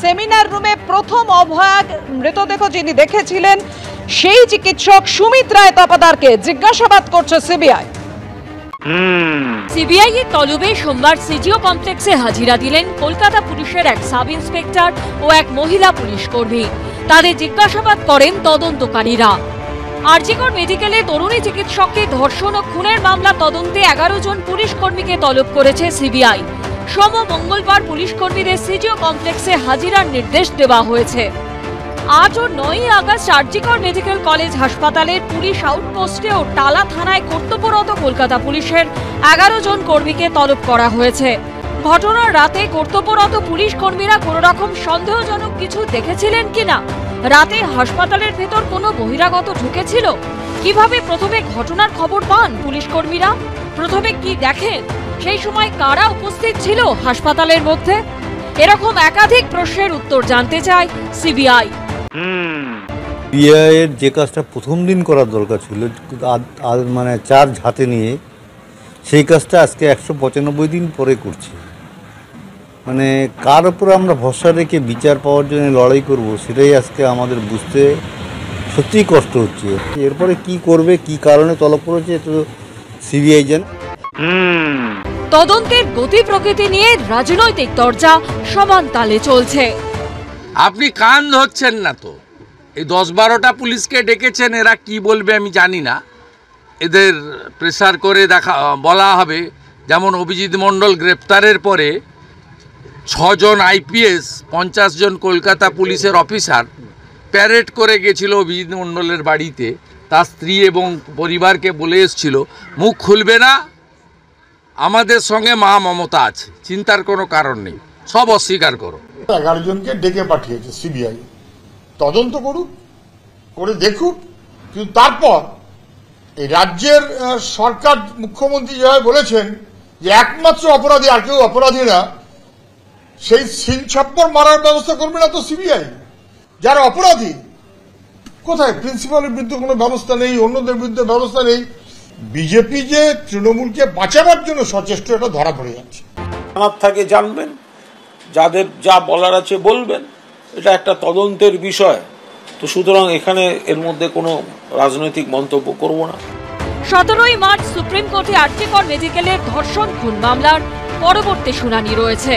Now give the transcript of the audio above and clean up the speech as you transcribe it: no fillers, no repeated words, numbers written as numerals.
Seminar রুমে প্রথম অভয়ার মৃতদেহ যিনি দেখেছিলেন সেই চিকিৎসক সুমিত রায় তপাদারকে জিজ্ঞাসাবাদ করছে সিবিআই। সিবিআই এর তলবে সোমবার সিজিও কমপ্লেক্সে হাজিরা দিলেন কলকাতা পুলিশের এক সাব ইন্সপেক্টর ও এক মহিলা পুলিশ কর্মী। তাদের জিজ্ঞাসাবাদ করেন তদন্তকারীরা। আরজিকর মেডিকেলে তরুণী চিকিৎসককে ধর্ষণ ও খুনের মামলা তদন্তে 11 জন পুলিশ কর্মীকে তলব করেছে সিবিআই। সোম মঙ্গলবার পুলিশ কর্মীদের সিজিও কমপ্লেক্সে হাজিরার নির্দেশ দেওয়া হয়েছে। আজ ও 9 আগস্ট আরজিকর মেডিকেল কলেজ হাসপাতালের পুলিশ আউটপোস্টে ও টালা থানায় কর্তব্যরত কলকাতা পুলিশের 11 জন কর্মীকে তলব করা হয়েছে। ঘটনার রাতে কর্তব্যরত পুলিশ কর্মীরা কোনো রকম সন্দেহজনক কিছু দেখেছিলেন কিনা, রাতে হাসপাতালের ভেতর কোনো বহিরাগত ঢুকেছিল, কিভাবে প্রথমে ঘটনার খবর পান পুলিশ কর্মীরা, প্রথমে কি দেখেন, সেই সময় কারা উপস্থিত ছিল হাসপাতালের মধ্যে, এরকম একাধিক প্রশ্নের উত্তর জানতে চায় সিবিআই। সিবিআই এর যে কাজটা প্রথম দিন করার দরকার ছিল, মানে চার্জ হাতে নিয়ে, সেই কাজটা আজকে 195 দিন পরে করছে। মানে কার উপর আমরা ভরসা রেখে বিচার পাওয়ার জন্য লড়াই করব, সেটাই আজকে আমাদের বুঝতে সত্যিই কষ্ট হচ্ছে। এরপরে কি করবে, কি কারণে তলব করেছে, তো সিবিআই জানে। তদন্তের গতি প্রকৃতি নিয়ে রাজনৈতিক চর্চা সমান তালে চলছে। আপনি কান ধরছেন না তো, এই 10-12টা পুলিশকে ডেকেছেন, এরা কি বলবে আমি জানি না। এদের প্রেসার করে বলা হবে, যেমন অভিজিৎ মণ্ডল গ্রেপ্তারের পরে 6 জন আইপিএস 50 জন কলকাতা পুলিশের অফিসার প্যারেড করে গেছিল অভিজিৎ মণ্ডলের বাড়িতে, তার স্ত্রী এবং পরিবারকে বলে এসেছিল মুখ খুলবে না, আমাদের সঙ্গে মা মমতা আছে, চিন্তার কোনো কারণ নেই, সব অস্বীকার করো। 11 জনকে ডেকে পাঠিয়েছে সিবিআই, তদন্ত করুক, করে দেখুক। কিন্তু তারপর এই রাজ্যের সরকার, মুখ্যমন্ত্রী যেভাবে বলেছেন যে একমাত্র অপরাধী, আর কেউ অপরাধী না, সেই সিনছাপ্পর মারার ব্যবস্থা করবে না তো সিবিআই। যারা অপরাধী কোথায়, প্রিন্সিপালের বিরুদ্ধে কোনো ব্যবস্থা নেই, অন্যদের বিরুদ্ধে ব্যবস্থা নেই। বিজেপি যে তৃণমূলকে বাঁচাবার জন্য সচেষ্ট, এটা ধরা পড়ে যাচ্ছে। আমার থাকে জানবেন, যাদের যা বলার আছে বলবেন, এটা একটা তদন্তের বিষয়। তো সুতরাং এখানে এর মধ্যে কোনো রাজনৈতিক মন্তব্য করব না। 17ই মার্চ সুপ্রিম কোর্টে আরজিকর মেডিকেলের ধর্ষণ খুন মামলার পরবর্তী শুনানি রয়েছে।